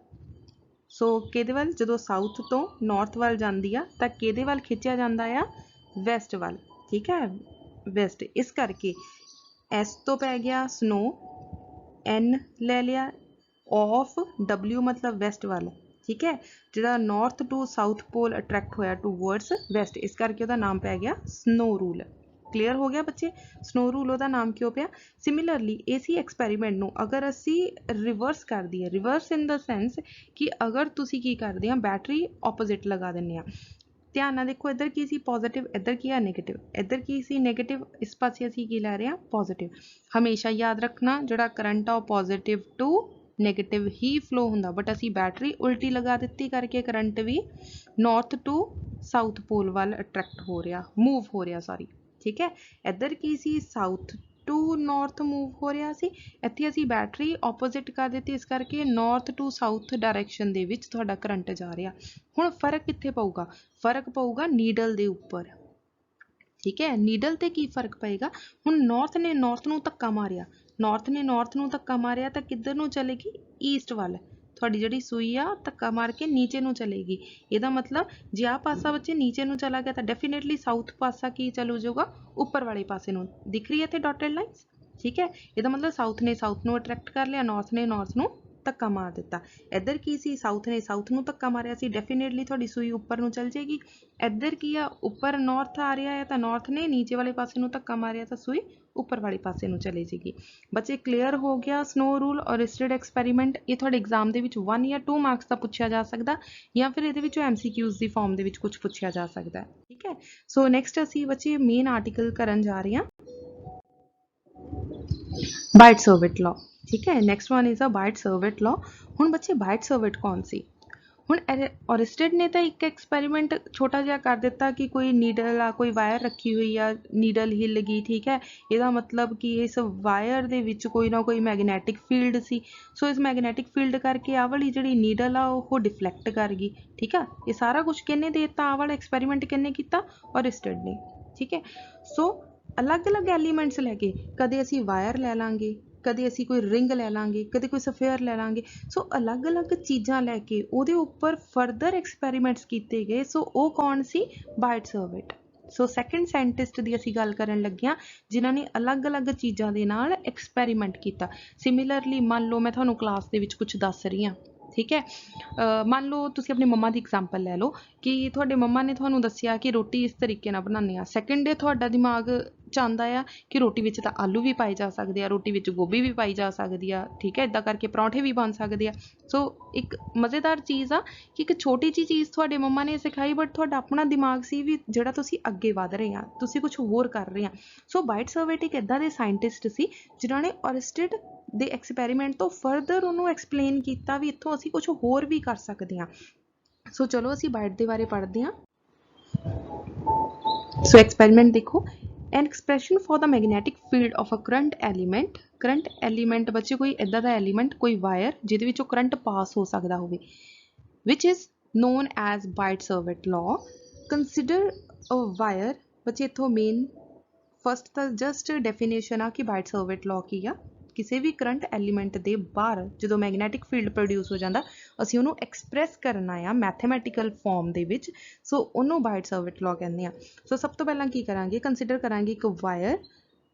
[SPEAKER 1] ਸੋ ਕਿਹਦੇ ਵੱਲ, ਜਦੋਂ ਸਾਊਥ ਤੋਂ ਨਾਰਥ ਵੱਲ ਜਾਂਦੀ ਆ ਤਾਂ ਕਿਹਦੇ ਵੱਲ ਖਿੱਚਿਆ ਜਾਂਦਾ ਆ, ਵੈਸਟ ਵੱਲ। ਠੀਕ ਹੈ, ਵੈਸਟ। ਇਸ ਕਰਕੇ S ਤੋਂ ਪੈ ਗਿਆ ਸਨੋ, N ਲੈ ਲਿਆ, ਆਫ, W ਮਤਲਬ ਵੈਸਟ ਵੱਲ। ਠੀਕ ਹੈ, ਜਿਹੜਾ north to south pole attract ਹੋਇਆ ਟੂਵਰਡਸ ਵੈਸਟ, ਇਸ ਕਰਕੇ ਉਹਦਾ ਨਾਮ ਪੈ ਗਿਆ ਸਨੋ ਰੂਲ। क्लीयर हो गया बच्चे? स्नो रूल ਉਹਦਾ ਨਾਮ ਕਿਉਂ ਪਿਆ? ਸਿਮਿਲਰਲੀ ਇसी ਐਕਸਪੈਰੀਮੈਂਟ ਨੂੰ ਅਗਰ ਅਸੀਂ ਰਿਵਰਸ ਕਰ ਦਈਏ, ਰਿਵਰਸ ਇਨ ਦਾ ਸੈਂਸ ਕਿ ਅਗਰ ਤੁਸੀਂ ਕੀ ਕਰਦੇ ਆ, ਬੈਟਰੀ ਆਪੋਜ਼ਿਟ ਲਗਾ ਦਿੰਦੇ ਆ। ਧਿਆਨ ਨਾਲ ਦੇਖੋ, ਇੱਧਰ ਕੀ ਸੀ ਪੋਜ਼ਿਟਿਵ, ਇੱਧਰ ਕੀ ਆ ਨੈਗੇਟਿਵ, ਇੱਧਰ ਕੀ ਸੀ ਨੈਗੇਟਿਵ, ਇਸ ਪਾਸੇ ਅਸੀਂ ਕੀ ਲੈ ਰਹੇ ਹਾਂ ਪੋਜ਼ਿਟਿਵ। ਹਮੇਸ਼ਾ ਯਾਦ ਰੱਖਣਾ ਜਿਹੜਾ ਕਰੰਟ ਆ ਉਹ ਪੋਜ਼ਿਟਿਵ ਟੂ ਨੈਗੇਟਿਵ ਹੀ ਫਲੋ ਹੁੰਦਾ, ਬਟ ਅਸੀਂ ਬੈਟਰੀ ਉਲਟੀ ਲਗਾ ਦਿੱਤੀ ਕਰਕੇ ਕਰੰਟ ਵੀ ਨਾਰਥ ਟੂ ਸਾਊਥ ਪੋਲ ਵੱਲ ਅਟਰੈਕਟ ਹੋ ਰਿਹਾ, ਮੂਵ ਹੋ ਰਿਹਾ ਸੌਰੀ, ਠੀਕ ਹੈ। ਇੱਧਰ ਕੀ ਸੀ ਸਾਊਥ ਟੂ ਨਾਰਥ ਮੂਵ ਹੋ ਰਿਹਾ ਸੀ, ਇੱਥੇ ਅਸੀਂ ਬੈਟਰੀ ਆਪੋਜ਼ਿਟ ਕਰ ਦਿੱਤੀ, ਇਸ ਕਰਕੇ ਨਾਰਥ ਟੂ ਸਾਊਥ ਡਾਇਰੈਕਸ਼ਨ ਦੇ ਵਿੱਚ ਤੁਹਾਡਾ ਕਰੰਟ ਜਾ ਰਿਹਾ। ਹੁਣ ਫਰਕ ਕਿੱਥੇ ਪਊਗਾ? ਫਰਕ ਪਊਗਾ ਨੀਡਲ ਦੇ ਉੱਪਰ, ਠੀਕ ਹੈ। ਨੀਡਲ ਤੇ ਕੀ ਫਰਕ ਪਏਗਾ? ਹੁਣ ਨਾਰਥ ਨੇ ਨਾਰਥ ਨੂੰ ਧੱਕਾ ਮਾਰਿਆ, ਨਾਰਥ ਨੇ ਨਾਰਥ ਨੂੰ ਧੱਕਾ ਮਾਰਿਆ ਤਾਂ ਕਿੱਧਰ ਨੂੰ ਚਲੇਗੀ? ਈਸਟ ਵੱਲ। ਤੁਹਾਡੀ ਜਿਹੜੀ ਸੂਈ ਆ ਧੱਕਾ ਮਾਰ ਕੇ ਨੀਚੇ ਨੂੰ ਚਲੇਗੀ। ਇਹਦਾ ਮਤਲਬ ਜੇ ਆਹ ਪਾਸਾ ਬੱਚੇ ਨੀਚੇ ਨੂੰ ਚਲਾ ਗਿਆ ਤਾਂ ਡੈਫੀਨੇਟਲੀ ਸਾਊਥ ਪਾਸਾ ਕੀ ਚਲੂ ਜਾਊਗਾ? ਉੱਪਰ ਵਾਲੇ ਪਾਸੇ ਨੂੰ। ਦਿਖ ਰਹੀ ਹੈ ਇੱਥੇ ਡਾਟਡ ਲਾਈਨਸ, ਠੀਕ ਹੈ। ਇਹਦਾ ਮਤਲਬ ਸਾਊਥ ਨੇ ਸਾਊਥ ਨੂੰ ਅਟਰੈਕਟ ਕਰ ਲਿਆ, ਨਾਰਥ ਨੇ ਨਾਰਥ ਨੂੰ ਧੱਕਾ ਮਾਰ ਦਿੱਤਾ। ਇੱਧਰ ਕੀ ਸੀ ਸਾਊਥ ਨੇ ਸਾਊਥ ਨੂੰ ਧੱਕਾ ਮਾਰਿਆ ਸੀ, ਡੈਫੀਨੇਟਲੀ ਤੁਹਾਡੀ ਸੂਈ ਉੱਪਰ ਨੂੰ ਚਲ ਜਾਏਗੀ। ਇੱਧਰ ਕੀ ਆ ਉੱਪਰ ਨਾਰਥ ਆ ਰਿਹਾ ਹੈ ਤਾਂ ਨਾਰਥ ਨੇ ਨੀਚੇ ਵਾਲੇ ਪਾਸੇ ਨੂੰ ਧੱਕਾ ਮਾਰਿਆ ਤਾਂ ਸੂਈ ਉੱਪਰ ਵਾਲੇ ਪਾਸੇ ਨੂੰ ਚਲੇ ਜਾਏਗੀ। ਬੱਚੇ ਕਲੀਅਰ ਹੋ ਗਿਆ ਸਨੋ ਰੂਲ ਔਰ ਰਿਸਟਡ ਐਕਸਪੈਰੀਮੈਂਟ? ਇਹ ਤੁਹਾਡੇ ਐਗਜ਼ਾਮ ਦੇ ਵਿੱਚ 1 ਜਾਂ 2 ਮਾਰਕਸ ਦਾ ਪੁੱਛਿਆ ਜਾ ਸਕਦਾ, ਜਾਂ ਫਿਰ ਇਹਦੇ ਵਿੱਚੋਂ MCQs ਦੀ ਫਾਰਮ ਦੇ ਵਿੱਚ ਕੁਝ ਪੁੱਛਿਆ ਜਾ ਸਕਦਾ, ਠੀਕ ਹੈ। ਸੋ ਨੈਕਸਟ ਅਸੀਂ ਬੱਚੇ ਮੇਨ ਆਰਟੀਕਲ ਕਰਨ ਜਾ ਰਹੇ ਹਾਂ, ਬਾਇਟ-ਸਰਵਿਟ ਲਾਅ, ਠੀਕ ਹੈ। Next one is a Biot Savart law. ਹੁਣ ਬੱਚੇ ਬਾਇਟ-ਸਰਵਿਟ ਕੌਣ ਸੀ? ਹੁਣ ਔਰਿਸਟਡ ਨੇ ਤਾਂ ਇੱਕ ਐਕਸਪੈਰੀਮੈਂਟ ਛੋਟਾ ਜਿਹਾ ਕਰ ਦਿੱਤਾ ਕਿ ਕੋਈ ਨੀਡਲ ਆ, ਕੋਈ ਵਾਇਰ ਰੱਖੀ ਹੋਈ ਆ, ਨੀਡਲ ਹਿੱਲ ਗਈ, ਠੀਕ ਹੈ। ਇਹਦਾ ਮਤਲਬ ਕਿ ਇਸ ਵਾਇਰ ਦੇ ਵਿੱਚ ਕੋਈ ਨਾ ਕੋਈ ਮੈਗਨੈਟਿਕ ਫੀਲਡ ਸੀ, ਸੋ ਇਸ ਮੈਗਨੈਟਿਕ ਫੀਲਡ ਕਰਕੇ ਆਹ ਵਾਲੀ ਜਿਹੜੀ ਨੀਡਲ ਆ ਉਹ ਡਿਫਲੈਕਟ ਕਰ ਗਈ, ਠੀਕ ਆ। ਇਹ ਸਾਰਾ ਕੁਝ ਕਿਹਨੇ ਦੇ ਦਿੱਤਾ? ਆਹ ਵਾਲਾ ਐਕਸਪੈਰੀਮੈਂਟ ਕਿਹਨੇ ਕੀਤਾ? ਔਰਿਸਟਡ ਨੇ, ਠੀਕ ਹੈ। ਸੋ ਅਲੱਗ-ਅਲੱਗ ਐਲੀਮੈਂਟਸ ਲੈ ਕੇ, ਕਦੇ ਅਸੀਂ ਵਾਇਰ ਲੈ ਲਾਂਗੇ, ਕਦੇ ਅਸੀਂ ਕੋਈ ਰਿੰਗ ਲੈ ਲਾਂਗੇ, ਕਦੇ ਕੋਈ ਸਫੇਅਰ ਲੈ ਲਾਂਗੇ, ਸੋ ਅਲੱਗ-ਅਲੱਗ ਚੀਜ਼ਾਂ ਲੈ ਕੇ ਉਹਦੇ ਉੱਪਰ ਫਰਦਰ ਐਕਸਪੈਰੀਮੈਂਟਸ ਕੀਤੇ ਗਏ। ਸੋ ਉਹ ਕੌਣ ਸੀ? ਬਾਇਟ-ਸਰਵਿਟ। ਸੋ ਸੈਕਿੰਡ ਸਾਇੰਟਿਸਟ ਦੀ ਅਸੀਂ ਗੱਲ ਕਰਨ ਲੱਗੇ ਹਾਂ ਜਿਨ੍ਹਾਂ ਨੇ ਅਲੱਗ-ਅਲੱਗ ਚੀਜ਼ਾਂ ਦੇ ਨਾਲ ਐਕਸਪੈਰੀਮੈਂਟ ਕੀਤਾ। ਸਿਮਿਲਰਲੀ ਮੰਨ ਲਓ ਮੈਂ ਤੁਹਾਨੂੰ ਕਲਾਸ ਦੇ ਵਿੱਚ ਕੁਝ ਦੱਸ ਰਹੀ ਹਾਂ, ਠੀਕ ਹੈ। ਮੰਨ ਲਓ ਤੁਸੀਂ ਆਪਣੀ ਮੰਮਾ ਦੀ ਐਗਜ਼ਾਮਪਲ ਲੈ ਲਓ ਕਿ ਤੁਹਾਡੇ ਮੰਮਾ ਨੇ ਤੁਹਾਨੂੰ ਦੱਸਿਆ ਕਿ ਰੋਟੀ ਇਸ ਤਰੀਕੇ ਨਾਲ ਬਣਾਉਂਦੇ ਆ। ਸੈਕਿੰਡ ਡੇ ਤੁਹਾਡਾ ਦਿਮਾਗ ਚਾਹੁੰਦਾ ਆ ਕਿ ਰੋਟੀ ਵਿੱਚ ਤਾਂ ਆਲੂ ਵੀ ਪਾਏ ਜਾ ਸਕਦੇ ਆ, ਰੋਟੀ ਵਿੱਚ ਗੋਭੀ ਵੀ ਪਾਈ ਜਾ ਸਕਦੀ ਆ, ਠੀਕ ਹੈ। ਇੱਦਾਂ ਕਰਕੇ ਪਰੌਂਠੇ ਵੀ ਬਣ ਸਕਦੇ ਆ। ਸੋ ਇੱਕ ਮਜ਼ੇਦਾਰ ਚੀਜ਼ ਆ ਕਿ ਇੱਕ ਛੋਟੀ ਜਿਹੀ ਚੀਜ਼ ਤੁਹਾਡੇ ਮੰਮਾ ਨੇ ਸਿਖਾਈ, ਬਟ ਤੁਹਾਡਾ ਆਪਣਾ ਦਿਮਾਗ ਸੀ ਵੀ ਜਿਹੜਾ ਤੁਸੀਂ ਅੱਗੇ ਵਧ ਰਹੇ ਆ, ਤੁਸੀਂ ਕੁਝ ਹੋਰ ਕਰ ਰਹੇ ਆ। ਸੋ ਬਾਇਟ-ਸਰਵਿਟ ਇੱਕ ਇੱਦਾਂ ਦੇ ਸਾਇੰਟਿਸਟ ਸੀ ਜਿਨ੍ਹਾਂ ਨੇ ਔਰਿਸਟਡ ਦੇ ਐਕਸਪੈਰੀਮੈਂਟ ਤੋਂ ਫਰਦਰ ਉਹਨੂੰ ਐਕਸਪਲੇਨ ਕੀਤਾ ਵੀ ਇੱਥੋਂ ਅਸੀਂ ਕੁਝ ਹੋਰ ਵੀ ਕਰ ਸਕਦੇ ਹਾਂ। ਸੋ ਚਲੋ ਅਸੀਂ ਬਾਇਟ ਦੇ ਬਾਰੇ ਪੜ੍ਹਦੇ ਹਾਂ। ਸੋ ਐਕਸਪੈਰੀਮੈਂਟ ਦੇਖੋ, an expression for the magnetic field of a current element. Current element ਬੱਚੇ ਕੋਈ ਇੱਦਾਂ ਦਾ ਐਲੀਮੈਂਟ, ਕੋਈ ਵਾਇਰ ਜਿਹਦੇ ਵਿੱਚੋਂ ਕਰੰਟ ਪਾਸ ਹੋ ਸਕਦਾ ਹੋਵੇ, which is known as Biot-Savart law। consider a wire। ਬੱਚੇ ਇੱਥੋਂ ਮੇਨ ਫਸਟ ਤਾਂ ਜਸਟ ਡੈਫੀਨੇਸ਼ਨ ਆ ਕਿ ਬਾਇਟ-ਸਰਵਿਟ ਲਾਅ ਕੀ ਆ। ਕਿਸੇ ਵੀ ਕਰੰਟ ਐਲੀਮੈਂਟ ਦੇ ਬਾਹਰ ਜਦੋਂ ਮੈਗਨੈਟਿਕ ਫੀਲਡ ਪ੍ਰੋਡਿਊਸ ਹੋ ਜਾਂਦਾ, ਅਸੀਂ ਉਹਨੂੰ ਐਕਸਪ੍ਰੈਸ ਕਰਨਾ ਆ ਮੈਥਮੈਟੀਕਲ ਫਾਰਮ ਦੇ ਵਿੱਚ, ਸੋ ਉਹਨੂੰ ਬਾਇਟ-ਸਰਵਿਟ ਲਾਅ ਕਹਿੰਦੇ ਆ। ਸੋ ਸਭ ਤੋਂ ਪਹਿਲਾਂ ਕੀ ਕਰਾਂਗੇ, ਕੰਸੀਡਰ ਕਰਾਂਗੇ ਇੱਕ wire,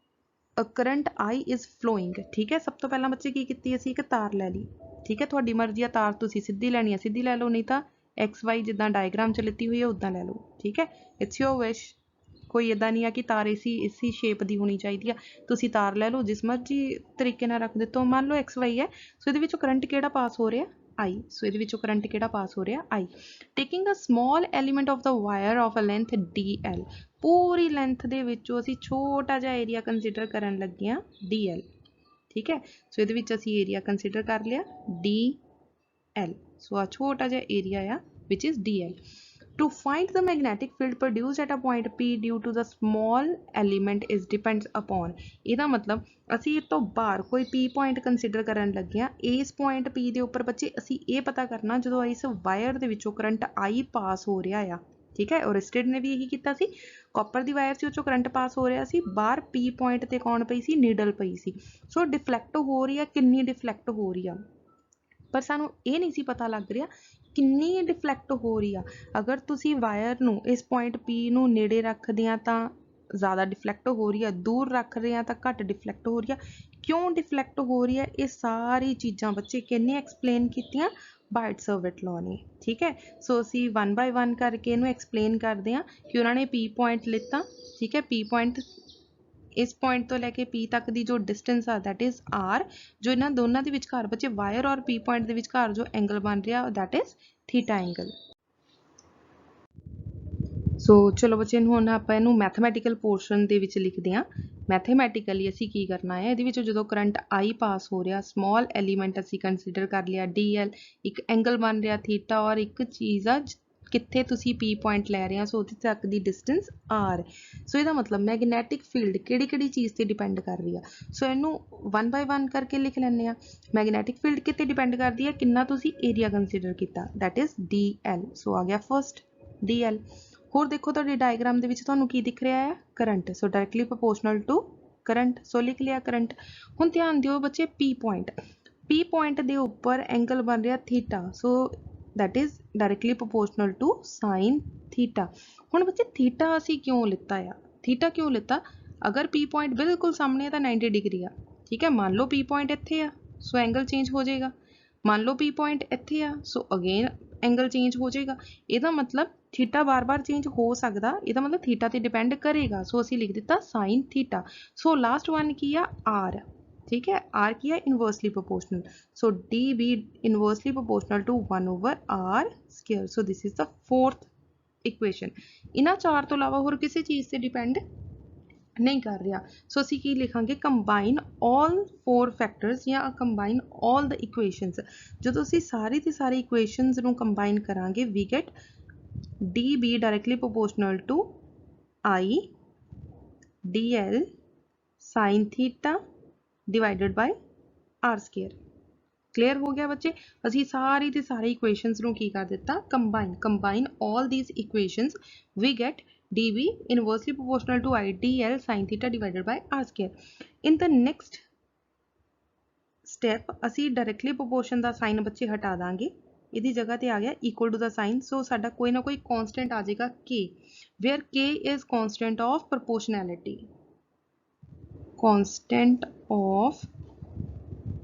[SPEAKER 1] a current I is flowing, ਠੀਕ ਹੈ। ਸਭ ਤੋਂ ਪਹਿਲਾਂ ਬੱਚੇ ਕੀ ਕੀਤੀ, ਅਸੀਂ ਇੱਕ ਤਾਰ ਲੈ ਲਈ, ਠੀਕ ਹੈ। ਤੁਹਾਡੀ ਮਰਜ਼ੀ ਆ, ਤਾਰ ਤੁਸੀਂ ਸਿੱਧੀ ਲੈਣੀ ਆ ਸਿੱਧੀ ਲੈ ਲਓ, ਨਹੀਂ ਤਾਂ XY ਜਿੱਦਾਂ ਡਾਇਗਰਾਮ 'ਚ ਲਿੱਤੀ ਹੋਈ ਹੈ ਉੱਦਾਂ ਲੈ ਲਓ, ਠੀਕ ਹੈ। ਇਟਸ ਯੋਰ ਵਿਸ਼। ਕੋਈ ਇੱਦਾਂ ਨਹੀਂ ਆ ਕਿ ਤਾਰ ਇਸੀ ਸ਼ੇਪ ਦੀ ਹੋਣੀ ਚਾਹੀਦੀ ਆ, ਤੁਸੀਂ ਤਾਰ ਲੈ ਲਓ ਜਿਸ ਮਰਜ਼ੀ ਤਰੀਕੇ ਨਾਲ ਰੱਖ ਦਿੱਤੋ। ਮੰਨ ਲਓ XY ਹੈ, ਸੋ ਇਹਦੇ ਵਿੱਚੋਂ ਕਰੰਟ ਕਿਹੜਾ ਪਾਸ ਹੋ ਰਿਹਾ? I। ਸੋ ਇਹਦੇ ਵਿੱਚੋਂ ਕਰੰਟ ਕਿਹੜਾ ਪਾਸ ਹੋ ਰਿਹਾ? I। Taking a small element of the wire of a length DL। ਪੂਰੀ ਲੈਂਥ ਦੇ ਵਿੱਚੋਂ ਅਸੀਂ ਛੋਟਾ ਜਿਹਾ ਏਰੀਆ ਕੰਸੀਡਰ ਕਰਨ ਲੱਗੇ ਹਾਂ DL, ਠੀਕ ਹੈ। ਸੋ ਇਹਦੇ ਵਿੱਚ ਅਸੀਂ ਏਰੀਆ ਕੰਸੀਡਰ ਕਰ ਲਿਆ DL। ਸੋ ਆ ਛੋਟਾ ਜਿਹਾ ਏਰੀਆ ਆ which is DL। To find the magnetic field produced at a point P due to the small element is depends upon। ਇਹਦਾ ਮਤਲਬ ਅਸੀਂ ਇਹ ਤੋਂ ਬਾਹਰ ਕੋਈ P ਪੁਆਇੰਟ ਕੰਸੀਡਰ ਕਰਨ ਲੱਗੇ ਹਾਂ। ਇਸ ਪੁਆਇੰਟ P ਦੇ ਉੱਪਰ ਬੱਚੇ ਅਸੀਂ ਇਹ ਪਤਾ ਕਰਨਾ ਜਦੋਂ ਇਸ ਵਾਇਰ ਦੇ ਵਿੱਚੋਂ ਕਰੰਟ I ਪਾਸ ਹੋ ਰਿਹਾ ਆ, ਠੀਕ ਹੈ। ਔਰਿਸਟਡ ਨੇ ਵੀ ਇਹੀ ਕੀਤਾ ਸੀ, ਕਾਪਰ ਦੀ ਵਾਇਰ ਸੀ, ਉਹ 'ਚੋਂ ਕਰੰਟ ਪਾਸ ਹੋ ਰਿਹਾ ਸੀ, ਬਾਹਰ P ਪੁਆਇੰਟ ਤੇ ਕੌਣ ਪਈ ਸੀ? ਨੀਡਲ ਪਈ ਸੀ। ਸੋ ਡਿਫਲੈਕਟ ਹੋ ਰਹੀ ਆ, ਕਿੰਨੀ ਡਿਫਲੈਕਟ ਹੋ ਰਹੀ ਆ, ਪਰ ਸਾਨੂੰ ਇਹ ਨਹੀਂ ਸੀ ਪਤਾ ਲੱਗ ਰਿਹਾ ਕਿੰਨੀ ਡਿਫਲੈਕਟ ਹੋ ਰਹੀ ਆ। ਅਗਰ ਤੁਸੀਂ ਵਾਇਰ ਨੂੰ ਇਸ ਪੁਆਇੰਟ P ਨੂੰ ਨੇੜੇ ਰੱਖਦੇ ਆ ਤਾਂ ਜ਼ਿਆਦਾ ਡਿਫਲੈਕਟ ਹੋ ਰਹੀ ਆ, ਦੂਰ ਰੱਖ ਰਹੇ ਆ ਤਾਂ ਘੱਟ ਡਿਫਲੈਕਟ ਹੋ ਰਹੀ ਆ। ਕਿਉਂ ਡਿਫਲੈਕਟ ਹੋ ਰਹੀ ਆ? ਇਹ ਸਾਰੀ ਚੀਜ਼ਾਂ ਬੱਚੇ ਕਿਹਨੇ ਐਕਸਪਲੇਨ ਕੀਤੀਆਂ? ਬਾਇਟ-ਸਰਵਿਟ ਲਾਅ ਨੇ, ਠੀਕ ਹੈ। ਸੋ ਅਸੀਂ 1 by 1 ਕਰਕੇ ਇਹਨੂੰ ਐਕਸਪਲੇਨ ਕਰਦੇ ਹਾਂ ਕਿ ਉਹਨਾਂ ਨੇ P ਪੁਆਇੰਟ ਲਿੱਤਾ, ਠੀਕ ਹੈ। P ਪੁਆਇੰਟ इस पॉइंट तो लैके P तक की जो डिस्टेंस आ दैट इज़ R, जो इन्हां दोनों के विचकार बच्चे वायर और P पॉइंट के विचकार जो एंगल बन रहा दैट इज़ थीटा एंगल। सो चलो बच्चे हुण आपां इहनूं मैथमैटिकल पोर्शन दे विच लिखदे हां। मैथेमैटिकली असीं की करना है, इहदे विच जदों करंट I पास हो रहा, स्मॉल एलीमेंट असीं कंसीडर कर लिया DL, एक एंगल बन रहा थीटा और एक चीज़ आ कित्थे तुसीं P पॉइंट लै रहे हो, सो उहदे तक दी डिस्टेंस R। सो इहदा मतलब मैगनैटिक फील्ड किहड़ी चीज़ ते डिपेंड कर रही है। सो इहनूं वन बाय वन करके लिख लैंदे आ। मैगनैटिक फील्ड कित्ते डिपेंड करदी है, किन्ना तुसीं एरिया कंसीडर कीता दैट इज़ DL। सो आ गया फर्स्ट DL। होर देखो तुहाडी डायग्राम दे विच तुहानूं की दिख रहा है, current. So directly proportional to current, so लिख लिया करंट। हुण ध्यान दिओ बच्चे P पॉइंट दे उपर एंगल बन रहा theta, so that is directly proportional to sine theta. हुण बच्चे थीटा असीं क्यों लिता आ, थीटा क्यों लिता, अगर P पॉइंट बिल्कुल सामने है तो 90 डिग्री आ, ठीक है। मान लो P पॉइंट इत्थे आ, सो एंगल चेंज हो जाएगा। मान लो P पॉइंट इत्थे आ, सो अगेन एंगल चेंज हो जाएगा। ਇਹਦਾ मतलब थीटा बार बार चेंज हो सकता, ਇਹਦਾ मतलब थीटा ते डिपेंड करेगा। सो असीं लिख दिता sine theta. So last one की आ R, ठीक है। R की है inversely proportional, so d B inversely proportional to 1/r square. So this is the fourth equation. इन्हां चार तो इलावा होर किसी चीज़ से डिपेंड नहीं कर रहा। सो असीं की लिखांगे, कंबाइन ऑल 4 फैक्टर्स या कंबाइन ऑल द इक्वेशनस। जो असीं सारी की सारी इक्वेशनस नूं कंबाइन करांगे we get d B directly proportional to I D L sine theta divided by are square. Clear हो गया बच्चे। असीं सारी की सारी इक्वेशनस नूं की कर दिता combine all these equations we get dv inversely proportional to idl sin theta divided by r square. In the next step असी डायरैक्टली प्रोपोर्शन का साइन बच्चे हटा देंगे, इसकी जगह ते आ गया equal to the sign. So साडा कोई ना कोई कॉन्स्टेंट आ जाएगा k, where k is constant of proportionality, constant of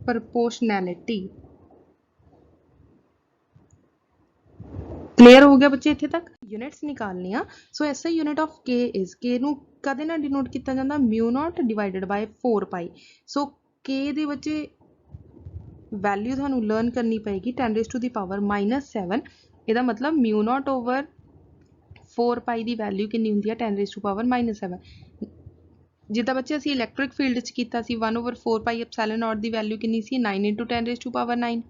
[SPEAKER 1] proportionality. Clear हो गया बच्चे इत्थे तक। यूनिट्स निकालनी आ। सो ऐसा यूनिट ऑफ के इज, के नूं कदे ना डिनोट किया जाता म्यू नॉट डिवाइडेड बाय 4 पाई। सो के दे बच्चे वैल्यू थानू लर्न करनी पएगी 10⁻⁻⁻7। ਇਹਦਾ मतलब म्यू नॉट ओवर 4 पाई की वैल्यू कितनी होंगी है 10⁻⁻7। जिदा बच्चे असीं इलैक्ट्रिक फील्ड च कीता सी 1/4 पाई एप्सिलॉन नॉट की वैल्यू कितनी सी 9 × 10⁻9,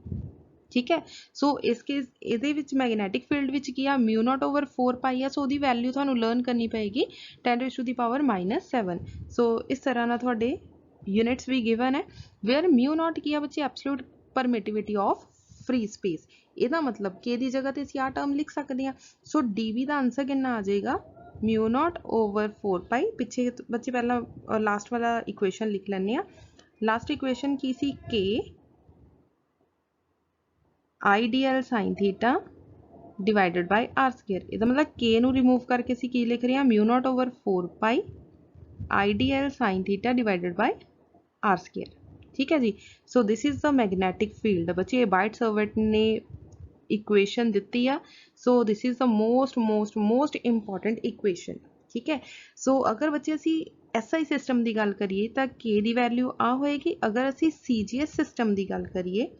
[SPEAKER 1] ठीक है। सो इस केस ये मैगनैटिक फील्ड विच की आ म्यू नॉट ओवर 4 पाई है, सो उसकी वैल्यू थानू लर्न करनी पएगी 10⁻⁻7। सो इस तरह ना थोड़े यूनिट्स भी गिवन है, वेयर म्यू नॉट की बच्चे absolute permittivity of free space. ਇਹਦਾ मतलब के की जगह ते असीं आ टर्म लिख सकते हैं। सो डी वी का आंसर कितना आ जाएगा म्यू नॉट ओवर 4 पाई। पिछे बच्चे पहला लास्ट वाला इक्वेशन लिख लैंदे आ। लास्ट इक्वेशन की सी k I D L sine theta divided by are square. इसका मतलब के नू रिमूव करके असीं की लिख रहे हैं mu nought over 4 pi I D L sine theta divided by are square, ठीक है जी। So this is the magnetic field. बच्चे बाइट सर्वेट ने इक्वेशन दी आ। So this is the most important equation, ठीक है। सो अगर बच्चे असी SI सिस्टम की गल करिए तो के की वैल्यू आ होएगी। अगर असी CGS सिस्टम की गल करिए,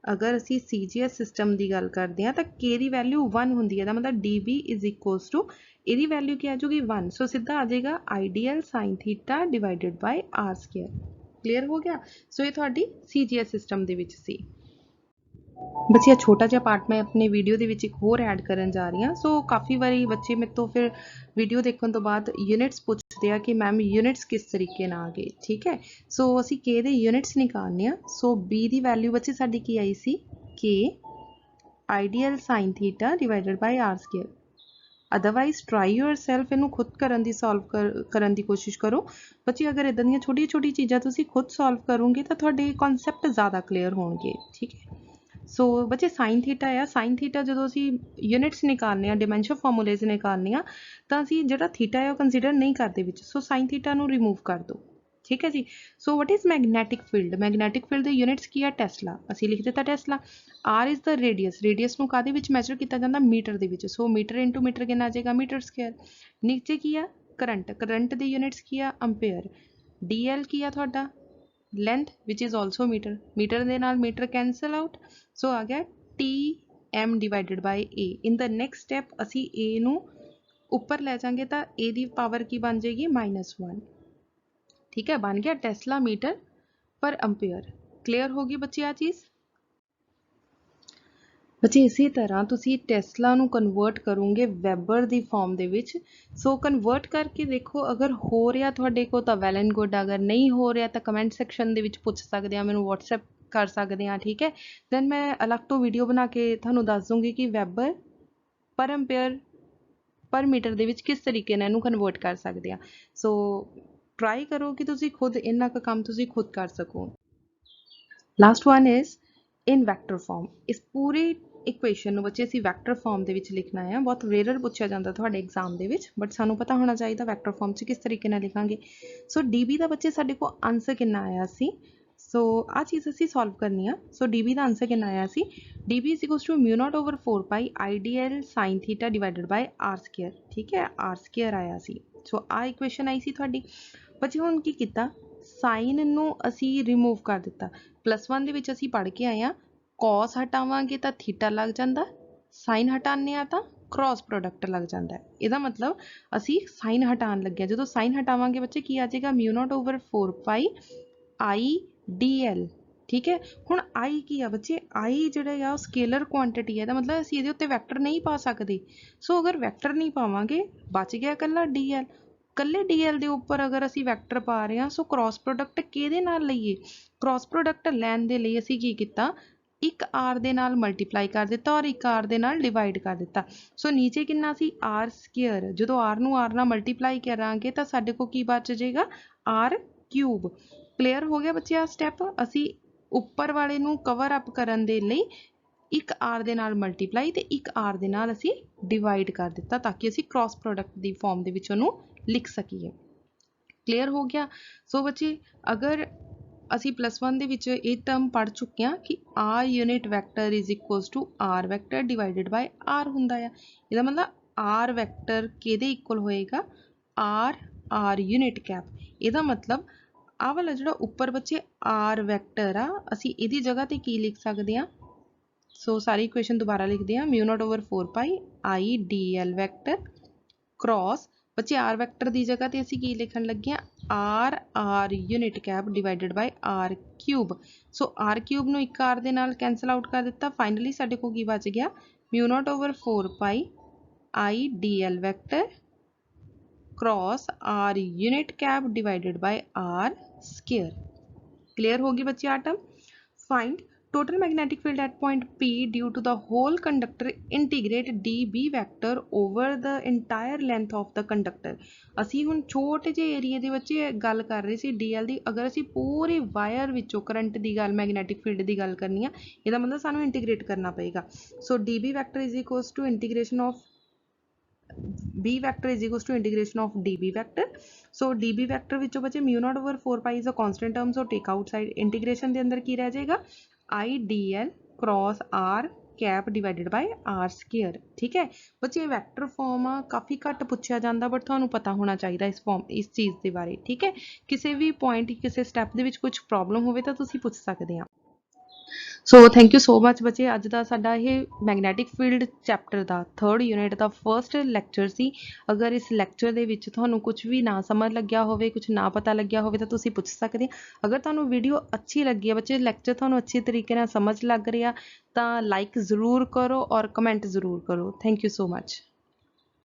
[SPEAKER 1] अगर असी CGS सिस्टम की गल करते हैं तो के की वैल्यू 1 होंगी है, मतलब DB इज इक्वल्स टू यदी वैल्यू क्या आ जाएगी 1। सो सीधा आ जाएगा I d l sine theta divided by are square. Clear हो गया। सो ये थोड़ी CGS सिस्टम के विच सी। बच्चे छोटा जिहा पार्ट मैं अपने वीडियो के विच एक होर ऐड करन जा रही हाँ। सो काफ़ी बारी बच्चे मेरे तो फिर वीडियो देखने तो बाद यूनिट्स पूछते हैं कि मैम यूनिट्स किस तरीके ना आ गए, ठीक है। सो असी के दे यूनिट्स निकालने आ। सो बी की वैल्यू बच्चे साडी की आई सी के I d l sine theta divided by are square. Otherwise try yourself इनू खुद करन दी सॉल्व करन दी कोशिश करो बच्चे। अगर इदां दी छोटी छोटी चीज़ां तुसीं खुद सॉल्व करोगे तो तुहाडे कॉन्सैप्ट ज़्यादा क्लीयर होणगे, ठीक है। सो बच्चे साइन थीटा आ, साइन थीटा जो असी यूनिट्स निकालने डिमेंशन फॉर्मूलेज निकालने तो असी जो थीटा है कंसीडर नहीं करते विच। सो साइन थीटा नू रिमूव कर दो, ठीक है जी। So what is magnetic field, magnetic field के यूनिट्स की है टेस्ला। असी लिख दिता tesla. R is the radius, radius नू काहदे विच मैजर किया जाता मीटर दे विच। सो मीटर इंटू मीटर कितना आ जाएगा मीटर स्क्वायर। नीचे की है करंट, करंट दी यूनिट्स की आ अंपेयर, DL की आ तुहाडा length which is also metre, metre दे नाल मीटर कैंसल आउट, सो आ गया TM divided by A। In the next step असी A नू उपर लै जाएंगे तो A दी पावर की बन जाएगी -1, ठीक है, बन गया टेस्ला मीटर पर अंपेयर। क्लियर होगी बच्चे आ चीज़। बच्चे इसी तरह तुसी टेस्ला नू कन्वर्ट करोगे वैबर दी फॉर्म दे विच, सो कन्वर्ट करके देखो, अगर हो रहा तुहाडे कोल तां वैल एंड गुड, अगर नहीं हो रहा तां कमेंट सैक्शन दे विच पुछ सकदे आ, मैनूं WhatsApp कर सकदे आ, ठीक है। दैन मैं अलग तो वीडियो बना के तुहानूं दस दूँगी कि वैबर पर अंपेयर पर मीटर दे विच किस तरीके नाल इहनूं कन्वर्ट कर सकदे आ। सो ट्राई करो कि तुसी खुद इन्ना क काम तुसी खुद कर सको। Last one is in vector form. इस पूरी इक्वेशन नूं बच्चे असीं वैक्टर फॉर्म दे विच लिखना है। बहुत रेयर पुछया जांदा तुहाडे एग्जाम दे विच, बट सानूं पता होना चाहिए वैक्टर फॉर्म च किस तरीके नाल लिखांगे। सो DB दा बच्चे साडे कोल आंसर कितना आया सी, सो आ चीज़ असीं सॉल्व करनी आ। सो DB दा आंसर कितना आया सी, DB is equals to μ0/4 pi IDL sin theta divided by r², ठीक है, r² आया सी। सो आ इक्वेशन आई सी तुहाडी। बच्चे हुण की कीता, साइन नूं असीं रिमूव कर दिता। +1 दे विच असीं पढ़ के आए आ, कॉस हटावांगे तो थीटा लग जाता, साइन हटाने आ तो क्रॉस प्रोडक्ट लग जाता है। इसका मतलब असी साइन हटान लगे, जो साइन हटावांगे बच्चे की आ जाएगा μ0/4 पाई IDL, ठीक है। हुण आई की आ बच्चे, आई जिहड़ा स्केलर क्वांटिटी है, मतलब असीं इहदे उत्ते वैक्टर नहीं पा सकते। सो अगर वैक्टर नहीं पावांगे बच गया कल्ला DL, कल्ले DL दे उपर अगर असीं वैक्टर पा रहे हैं, सो क्रॉस प्रोडक्ट किहदे नाल लईए, क्रॉस प्रोडक्ट लैण दे लई असीं की कीता, एक R दे नाल मल्टीप्लाई कर दिता और एक R दे नाल डिवाइड कर दिता। सो नीचे कितना सी R², जो R नूं R नाल मल्टीप्लाई करांगे तो साडे को की बच जाएगा R³। क्लीयर हो गया बच्चे आ स्टैप। असीं उपर वाले नूं कवर अप करन दे लई एक R दे नाल मल्टीप्लाई ते एक R दे नाल असीं डिवाइड कर दिता, ताकि असीं क्रॉस प्रोडक्ट दी फॉर्म दे विच उहनूं लिख सकीए। क्लीयर हो गया। सो बच्चे अगर असी +1 दे विच ये टर्म पढ़ चुके हैं कि R unit vector is equals to R vector divided by R हुंदा है। इसदा मतलब R वैक्टर किहदे इक्वल होएगा, R यूनिट कैप। इसदा मतलब आ वाला जिहड़ा उपर बच्चे R वैक्टर आ, असी इहदी जगह ते की लिख सकदे हां। सो सारी इक्वेशन दोबारा लिखते हैं, μ0/4 पाई IDL वैक्टर क्रॉस बच्चे R वैक्टर की जगह ते असीं की लिखण लगे R unit cap divided bye R³। सो R³ नूं एक R दे नाल कैंसल आउट कर दिता। फाइनली साडे को की बच गया, μ0/4 pi IDL vector cross R unit cap divided by R²। Clear होगी बच्चे आ term. Find total magnetic field at point P due to the whole conductor, integrate dB vector over the entire length of the conductor। असी हुण छोटे जे एरिए दे विच गल कर रहे सी DL दी, अगर असी पूरे वायर विचों करंट दी गल, मैगनैटिक फील्ड दी गल करनी आ, इहदा मतलब सानूं इंटीग्रेट करना पेगा। So DB vector is equals to integration of B vector is equals to integration of DB vector। So DB vector विचों बचे μ0/4 pi is a constant term, so take outside। Integration दे अंदर की रह जाएगा, IDL cross R cap divided by R², ठीक है। बच्चे वैक्टर फॉर्म आ काफ़ी घट पूछा जाता, बट तुहानूं पता होना चाहिए इस फॉर्म, इस चीज़ के बारे, ठीक है। किसी भी पॉइंट किसी स्टैप दे विच कुछ प्रॉब्लम होवे तां तुसीं पुछ सकदे आ। So thank you so much बच्चे। अज का साडा ये मैगनैटिक फील्ड चैप्टर का 3rd यूनिट का फर्स्ट लैक्चर सी। अगर इस लैक्चर दे विच तुहानूं कुछ भी ना समझ लग्या होवे, कुछ ना पता लग्या होवे, तां तुसीं पुछ सकदे। अगर तुहानूं वीडियो अच्छी लगी है बच्चे, लैक्चर तुहानूं अच्छे तरीके नाल समझ लग रहा, तां लाइक ज़रूर करो और कमेंट ज़रूर करो। Thank you so much.